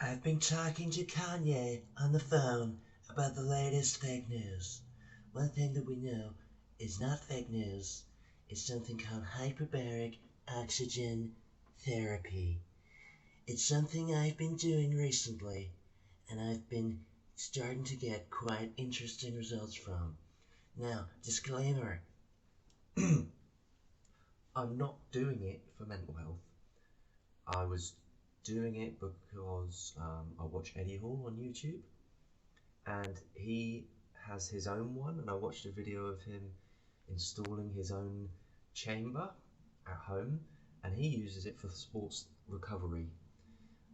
I've been talking to Kanye on the phone about the latest fake news. One thing that we know is not fake news. It's something called Hyperbaric Oxygen Therapy. It's something I've been doing recently, and I've been starting to get quite interesting results from. Now, disclaimer. I'm not doing it for mental health. I was doing it because I watch Eddie Hall on YouTube, and he has his own one, and I watched a video of him installing his own chamber at home, and he uses it for sports recovery.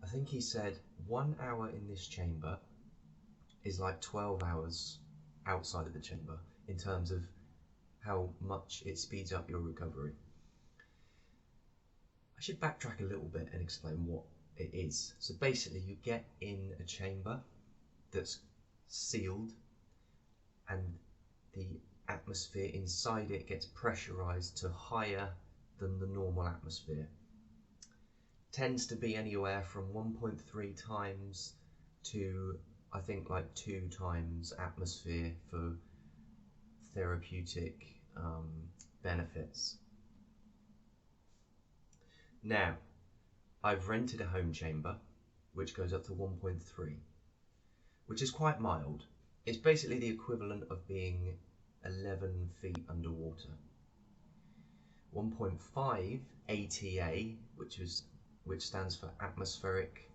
I think he said 1 hour in this chamber is like 12 hours outside of the chamber in terms of how much it speeds up your recovery. I should backtrack a little bit and explain what it is. So basically you get in a chamber that's sealed, and the atmosphere inside it gets pressurized to higher than the normal atmosphere. Tends to be anywhere from 1.3 times to I think like 2 times atmosphere for therapeutic benefits. Now, I've rented a home chamber which goes up to 1.3, which is quite mild. It's basically the equivalent of being 11 feet underwater. 1.5 ATA, which stands for atmospheric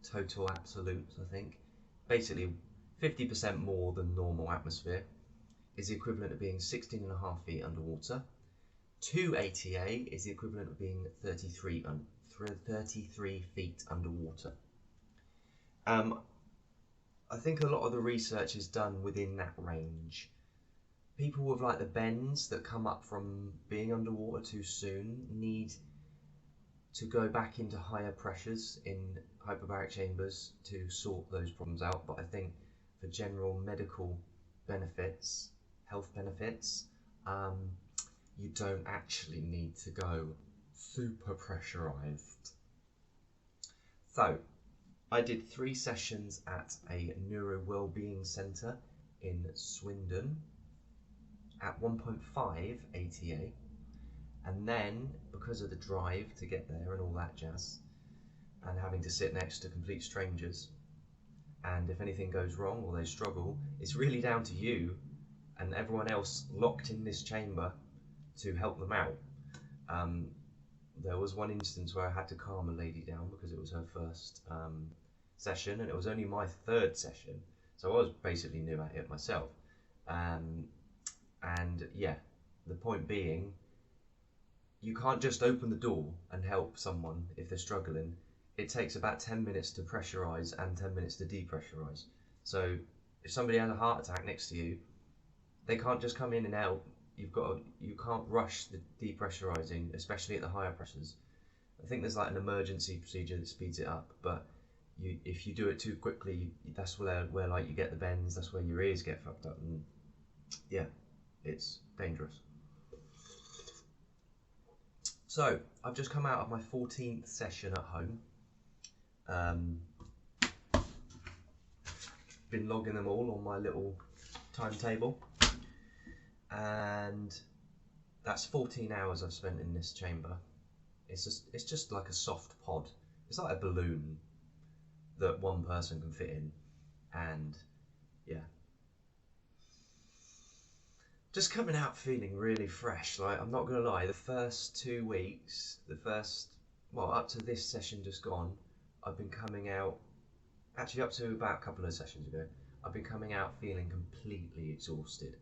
total absolute, I think, basically 50% more than normal atmosphere, is the equivalent of being 16.5 feet underwater. 2 ATA is the equivalent of being 33 feet underwater. I think a lot of the research is done within that range. People with like the bends that come up from being underwater too soon need to go back into higher pressures in hyperbaric chambers to sort those problems out. But I think for general medical benefits, health benefits, you don't actually need to go super pressurized. So I did 3 sessions at a neuro wellbeing centre in Swindon at 1.5 ATA, and then because of the drive to get there and all that jazz, and having to sit next to complete strangers, and if anything goes wrong or they struggle, it's really down to you and everyone else locked in this chamber to help them out. There was one instance where I had to calm a lady down because it was her first session, and it was only my 3rd session, so I was basically new at it myself. And yeah, the point being, you can't just open the door and help someone if they're struggling. It takes about 10 minutes to pressurize and 10 minutes to depressurize. So if somebody has a heart attack next to you, they can't just come in and out. You can't rush the depressurizing, especially at the higher pressures. I think there's like an emergency procedure that speeds it up, but if you do it too quickly, that's where like you get the bends, that's where your ears get fucked up, and yeah, it's dangerous. So I've just come out of my 14th session at home. Been logging them all on my little timetable, and that's 14 hours I've spent in this chamber. It's just like a soft pod. It's like a balloon that one person can fit in, and yeah. Just coming out feeling really fresh. Like, I'm not gonna lie, the first 2 weeks, up to this session just gone, I've been coming out, actually up to about a couple of sessions ago, I've been coming out feeling completely exhausted.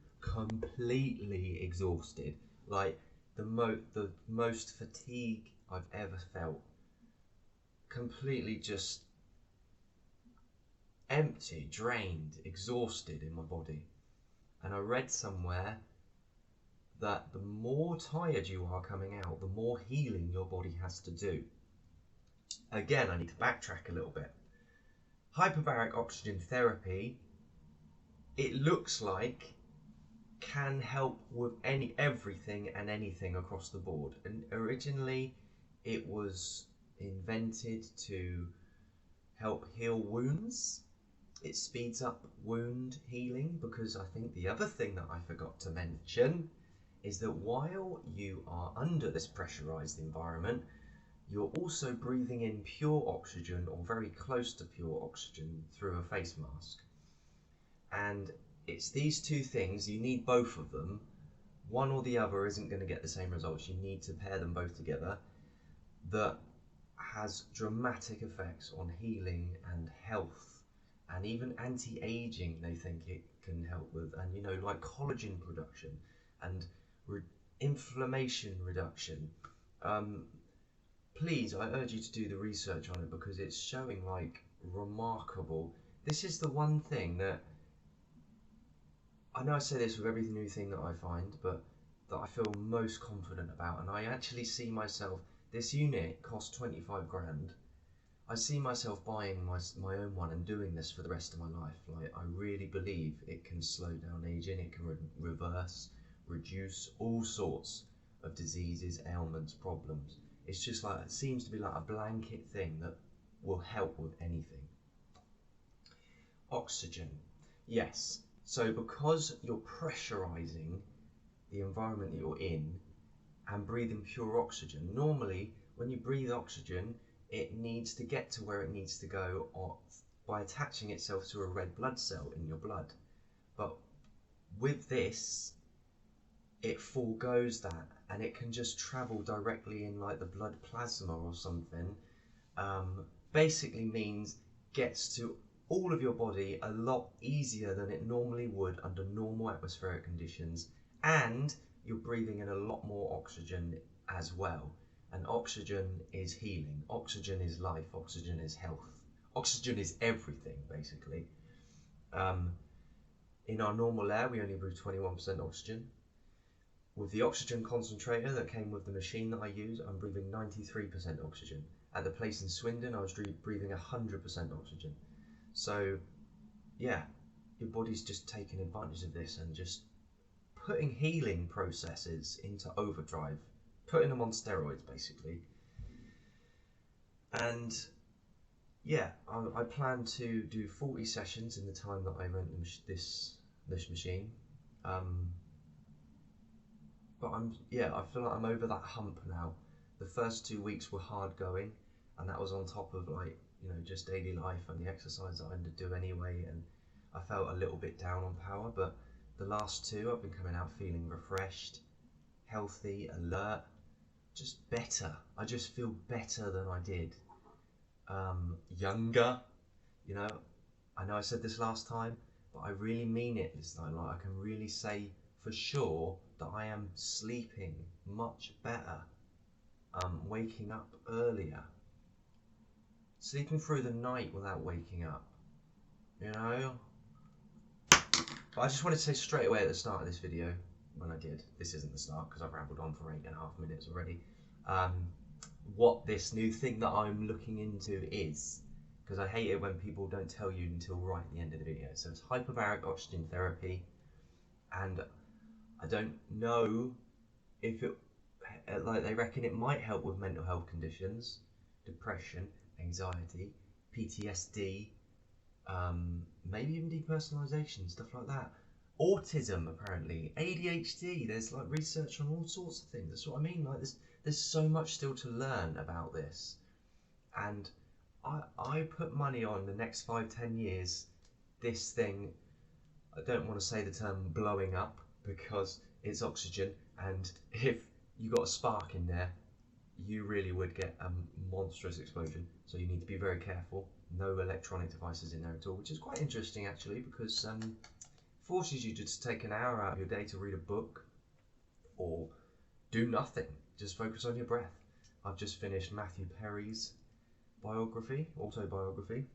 Like the most fatigue I've ever felt. Completely just empty, drained, exhausted in my body. And I read somewhere that the more tired you are coming out, the more healing your body has to do. Again, I need to backtrack a little bit. Hyperbaric Oxygen Therapy, it looks like, can help with everything and anything across the board. And originally it was invented to help heal wounds. It speeds up wound healing, because I think the other thing that I forgot to mention is that while you are under this pressurized environment, you're also breathing in pure oxygen, or very close to pure oxygen, through a face mask. And it's these two things, you need both of them. One or the other isn't going to get the same results. You need to pair them both together. That has dramatic effects on healing and health, and even anti-aging they think it can help with, and like collagen production and inflammation reduction. Please, I urge you to do the research on it, because it's showing like remarkable. This is the one thing that I know I say this with every new thing that I find, but that I feel most confident about, and I actually see myself. This unit cost 25 grand. I see myself buying my own one and doing this for the rest of my life. Like, I really believe it can slow down aging, it can reverse, reduce all sorts of diseases, ailments, problems. It's just like, it seems to be like a blanket thing that will help with anything. Oxygen. Yes. So because you're pressurizing the environment that you're in and breathing pure oxygen, normally when you breathe oxygen, it needs to get to where it needs to go by attaching itself to a red blood cell in your blood. But with this, it foregoes that, and it can just travel directly in like the blood plasma or something. Basically means gets to all of your body a lot easier than it normally would under normal atmospheric conditions, and you're breathing in a lot more oxygen as well. And oxygen is healing, oxygen is life, oxygen is health, oxygen is everything basically. In our normal air we only breathe 21% oxygen. With the oxygen concentrator that came with the machine that I use, I'm breathing 93% oxygen. At the place in Swindon I was breathing 100% oxygen. So yeah, your body's just taking advantage of this and just putting healing processes into overdrive, putting them on steroids basically. And yeah, I plan to do 40 sessions in the time that I rent this machine. But I feel like I'm over that hump now. The first 2 weeks were hard going, and that was on top of like, just daily life and the exercise that I had to do anyway, and I felt a little bit down on power. But the last two, I've been coming out feeling refreshed, healthy, alert, just better. I just feel better than I did. Younger, I know I said this last time, but I really mean it this time. Like, I can really say for sure that I am sleeping much better, waking up earlier, sleeping through the night without waking up, But I just wanted to say straight away at the start of this video, when I did, this isn't the start because I've rambled on for 8.5 minutes already, what this new thing that I'm looking into is, because I hate it when people don't tell you until right at the end of the video. So it's Hyperbaric Oxygen Therapy, and I don't know if it, like, they reckon it might help with mental health conditions, depression, anxiety, PTSD, maybe even depersonalization, stuff like that. Autism, apparently, ADHD. There's like research on all sorts of things. That's what I mean. Like, there's so much still to learn about this, and I put money on the next 5-10 years. This thing, I don't want to say the term blowing up because it's oxygen, and if you got a spark in there, you really would get a monstrous explosion. So you need to be very careful. No electronic devices in there at all, which is quite interesting actually, because forces you to just take an hour out of your day to read a book or do nothing. Just focus on your breath. I've just finished Matthew Perry's autobiography.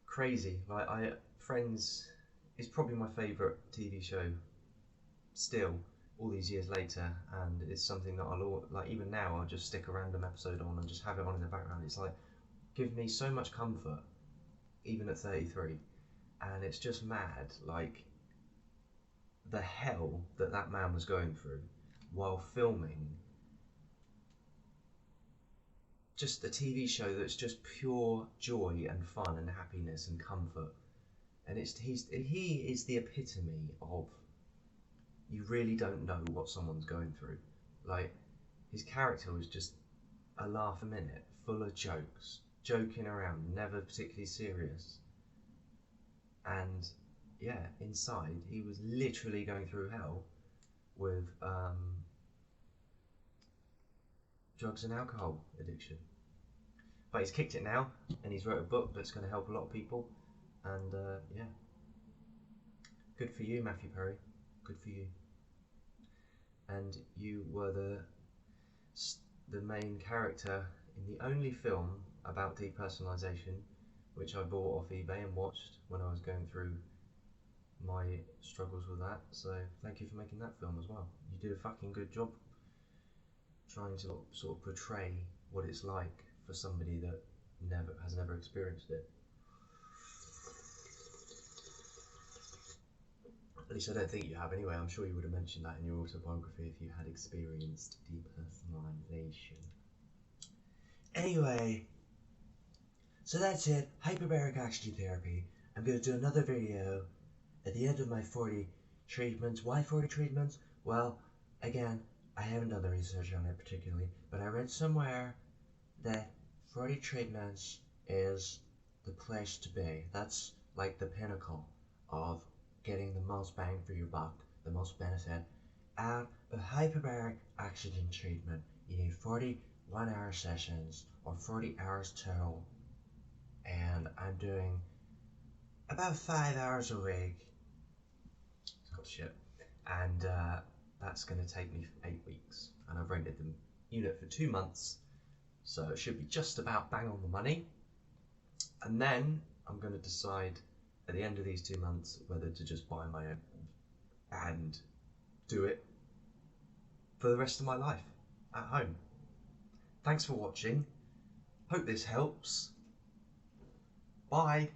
Crazy. Like, Friends is probably my favourite TV show still, all these years later, and it's something that I'll, like, even now I'll just stick a random episode on and just have it on in the background. It's like, give me so much comfort, even at 33, and it's just mad, like, the hell that man was going through while filming just a TV show that's just pure joy and fun and happiness and comfort. And he is the epitome of, you really don't know what someone's going through. Like, his character was just a laugh a minute, full of jokes, joking around, never particularly serious. And yeah, inside he was literally going through hell with drugs and alcohol addiction. But he's kicked it now, and he's wrote a book that's going to help a lot of people. And yeah, good for you, Matthew Perry. Good for you. And you were the main character in the only film about depersonalization, which I bought off eBay and watched when I was going through my struggles with that. So thank you for making that film as well. You did a fucking good job trying to sort of portray what it's like for somebody that has never experienced it. At least I don't think you have anyway. I'm sure you would have mentioned that in your autobiography if you had experienced depersonalization. Anyway, so that's it. Hyperbaric Oxygen Therapy. I'm going to do another video at the end of my 40 treatments. Why 40 treatments? Well, again, I haven't done the research on it particularly, but I read somewhere that 40 treatments is the place to be. That's like the pinnacle of getting the most bang for your buck, the most benefit out of hyperbaric oxygen treatment. You need 40 1-hour sessions or 40 hours total, and I'm doing about 5 hours a week. Oh shit. And that's going to take me 8 weeks, and I've rented the unit for 2 months, so it should be just about bang on the money. And then I'm going to decide at the end of these 2 months whether to just buy my own and do it for the rest of my life at home. Thanks for watching. Hope this helps. Bye.